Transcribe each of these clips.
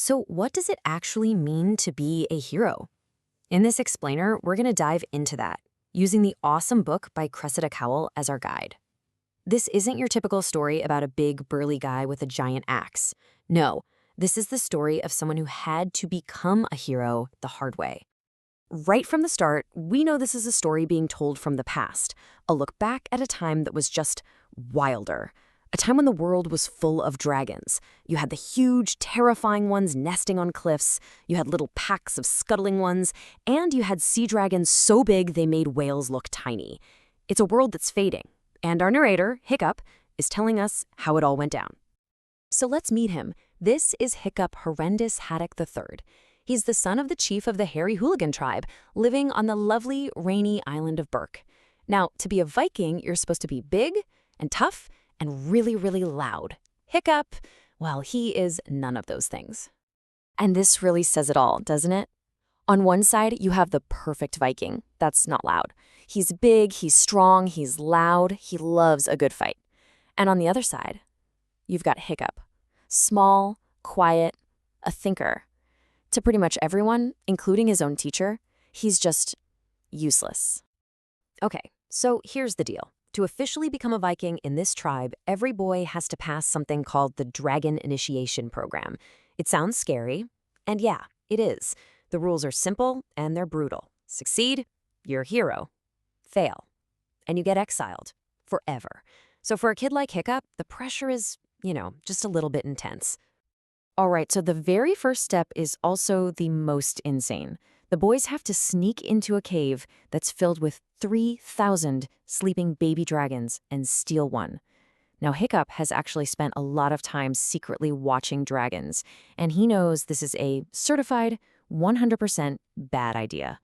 So what does it actually mean to be a hero? In this explainer, we're going to dive into that, using the awesome book by Cressida Cowell as our guide. This isn't your typical story about a big, burly guy with a giant axe. No, this is the story of someone who had to become a hero the hard way. Right from the start, we know this is a story being told from the past, a look back at a time that was just wilder. A time when the world was full of dragons. You had the huge, terrifying ones nesting on cliffs, you had little packs of scuttling ones, and you had sea dragons so big they made whales look tiny. It's a world that's fading, and our narrator, Hiccup, is telling us how it all went down. So let's meet him. This is Hiccup Horrendous Haddock III. He's the son of the chief of the Hairy Hooligan tribe, living on the lovely, rainy island of Berk. Now, to be a Viking, you're supposed to be big and tough and really, really loud. Hiccup, well, he is none of those things. And this really says it all, doesn't it? On one side, you have the perfect Viking. That's not loud. He's big, he's strong, he's loud, he loves a good fight. And on the other side, you've got Hiccup. Small, quiet, a thinker. To pretty much everyone, including his own teacher, he's just useless. Okay, so here's the deal. To officially become a Viking in this tribe, every boy has to pass something called the Dragon Initiation Program. It sounds scary, and yeah, it is. The rules are simple and they're brutal. Succeed, you're a hero. Fail, and you get exiled forever. So for a kid like Hiccup, the pressure is, just a little bit intense. All right, so the very first step is also the most insane. The boys have to sneak into a cave that's filled with 3,000 sleeping baby dragons and steal one. Now, Hiccup has actually spent a lot of time secretly watching dragons, and he knows this is a certified 100% bad idea.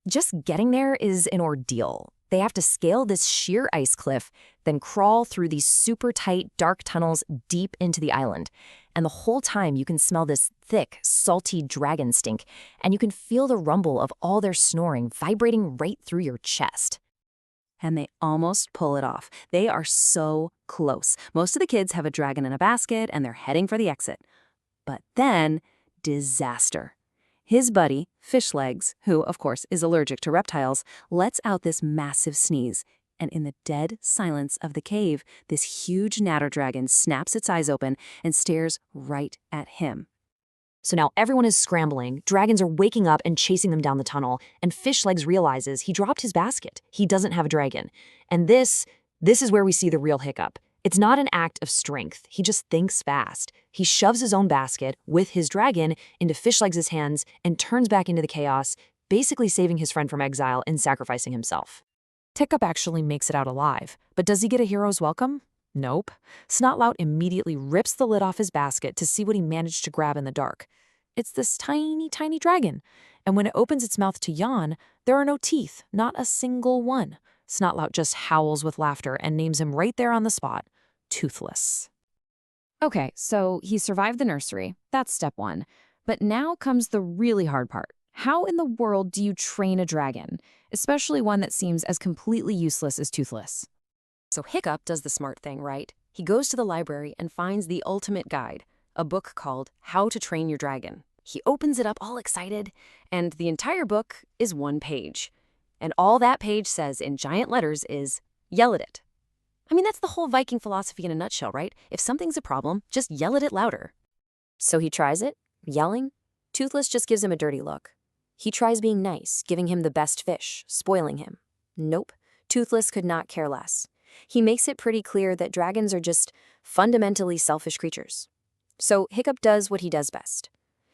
Just getting there is an ordeal. They have to scale this sheer ice cliff, then crawl through these super tight, dark tunnels deep into the island. And the whole time you can smell this thick, salty dragon stink, and you can feel the rumble of all their snoring vibrating right through your chest. And they almost pull it off. They are so close. Most of the kids have a dragon in a basket, and they're heading for the exit. But then, disaster. His buddy, Fishlegs, who, of course, is allergic to reptiles, lets out this massive sneeze. And in the dead silence of the cave, this huge natter dragon snaps its eyes open and stares right at him. So now everyone is scrambling, dragons are waking up and chasing them down the tunnel, and Fishlegs realizes he dropped his basket. He doesn't have a dragon. And this is where we see the real Hiccup. It's not an act of strength. He just thinks fast. He shoves his own basket with his dragon into Fishlegs' hands and turns back into the chaos, basically saving his friend from exile and sacrificing himself. Hiccup actually makes it out alive, but does he get a hero's welcome? Nope. Snotlout immediately rips the lid off his basket to see what he managed to grab in the dark. It's this tiny, tiny dragon, and when it opens its mouth to yawn, there are no teeth, not a single one. Snotlout just howls with laughter and names him right there on the spot, Toothless. Okay, so he survived the nursery. That's step one. But now comes the really hard part. How in the world do you train a dragon, especially one that seems as completely useless as Toothless? So Hiccup does the smart thing, right? He goes to the library and finds the ultimate guide, a book called How to Train Your Dragon. He opens it up all excited, and the entire book is one page. And all that page says in giant letters is, yell at it. I mean, that's the whole Viking philosophy in a nutshell, right? If something's a problem, just yell at it louder. So he tries it, yelling. Toothless just gives him a dirty look. He tries being nice, giving him the best fish, spoiling him. Nope, Toothless could not care less. He makes it pretty clear that dragons are just fundamentally selfish creatures. So Hiccup does what he does best.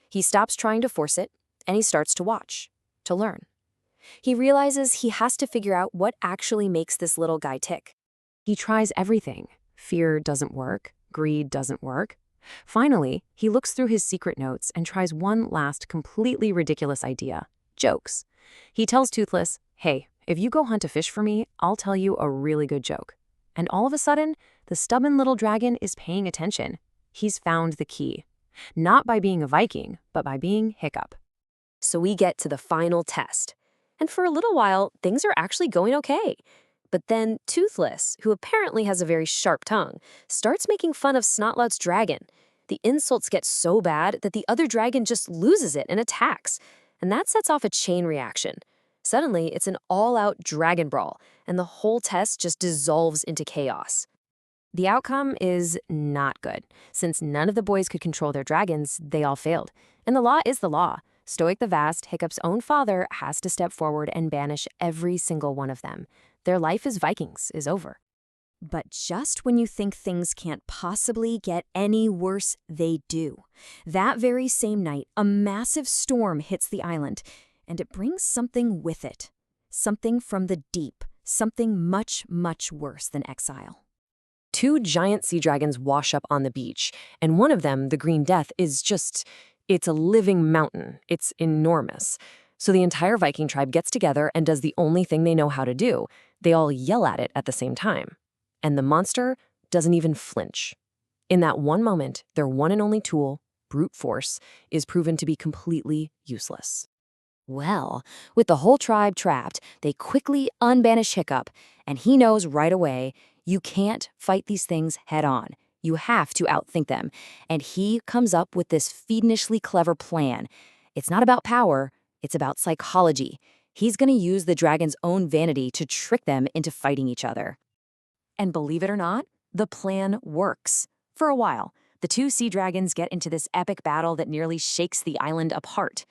He stops trying to force it, and he starts to watch, to learn. He realizes he has to figure out what actually makes this little guy tick. He tries everything. Fear doesn't work. Greed doesn't work. Finally, he looks through his secret notes and tries one last completely ridiculous idea, jokes. He tells Toothless, hey, if you go hunt a fish for me, I'll tell you a really good joke. And all of a sudden, the stubborn little dragon is paying attention. He's found the key. Not by being a Viking, but by being Hiccup. So we get to the final test. And for a little while, things are actually going okay. But then Toothless, who apparently has a very sharp tongue, starts making fun of Snotlout's dragon. The insults get so bad that the other dragon just loses it and attacks, and that sets off a chain reaction. Suddenly, it's an all-out dragon brawl, and the whole test just dissolves into chaos. The outcome is not good. Since none of the boys could control their dragons, they all failed. And the law is the law. Stoick the Vast, Hiccup's own father, has to step forward and banish every single one of them. Their life as Vikings is over. But just when you think things can't possibly get any worse, they do. That very same night, a massive storm hits the island, and it brings something with it. Something from the deep, something much, much worse than exile. 2 giant sea dragons wash up on the beach, and one of them, the Green Death, it's a living mountain. It's enormous. So the entire Viking tribe gets together and does the only thing they know how to do. They all yell at it at the same time. And the monster doesn't even flinch. In that one moment, their one and only tool, brute force, is proven to be completely useless. Well, with the whole tribe trapped, they quickly unbanish Hiccup, and he knows right away, you can't fight these things head on. You have to outthink them. And he comes up with this fiendishly clever plan. It's not about power, it's about psychology. He's going to use the dragon's own vanity to trick them into fighting each other. And believe it or not, the plan works. For a while, the 2 sea dragons get into this epic battle that nearly shakes the island apart.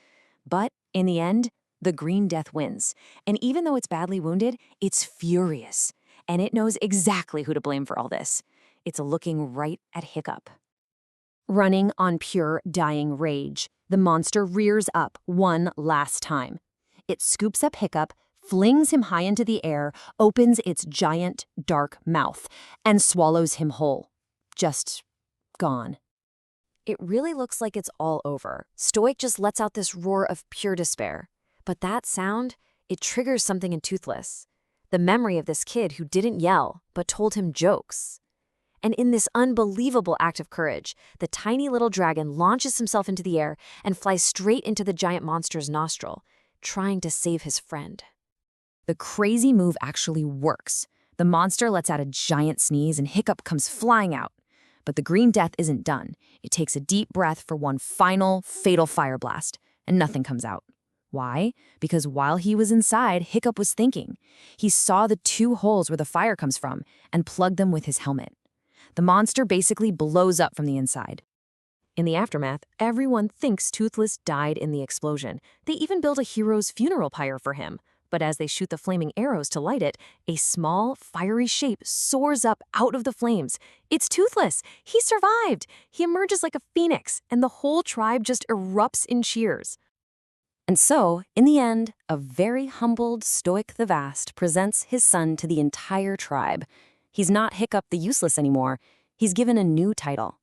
But in the end, the Green Death wins. And even though it's badly wounded, it's furious. And it knows exactly who to blame for all this. It's looking right at Hiccup. Running on pure dying rage, the monster rears up one last time. It scoops up Hiccup, flings him high into the air, opens its giant, dark mouth, and swallows him whole. Just gone. It really looks like it's all over. Stoick just lets out this roar of pure despair. But that sound, it triggers something in Toothless. The memory of this kid who didn't yell, but told him jokes. And in this unbelievable act of courage, the tiny little dragon launches himself into the air and flies straight into the giant monster's nostril, trying to save his friend. The crazy move actually works. The monster lets out a giant sneeze and Hiccup comes flying out. But the Green Death isn't done. It takes a deep breath for one final, fatal fire blast, and nothing comes out. Why? Because while he was inside, Hiccup was thinking. He saw the 2 holes where the fire comes from and plugged them with his helmet. The monster basically blows up from the inside. In the aftermath, everyone thinks Toothless died in the explosion. They even build a hero's funeral pyre for him. But as they shoot the flaming arrows to light it, a small, fiery shape soars up out of the flames. It's Toothless! He survived! He emerges like a phoenix, and the whole tribe just erupts in cheers. And so, in the end, a very humbled Stoick the Vast presents his son to the entire tribe. He's not Hiccup the Useless anymore. He's given a new title.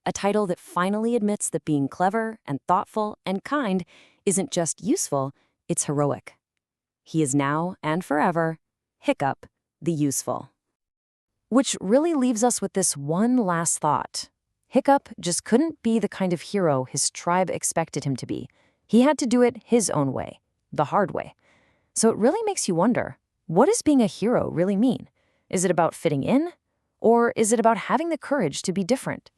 A title that finally admits that being clever and thoughtful and kind isn't just useful, it's heroic. He is now and forever Hiccup the Useful. Which really leaves us with this one last thought. Hiccup just couldn't be the kind of hero his tribe expected him to be. He had to do it his own way, the hard way. So it really makes you wonder, what does being a hero really mean? Is it about fitting in? Or is it about having the courage to be different?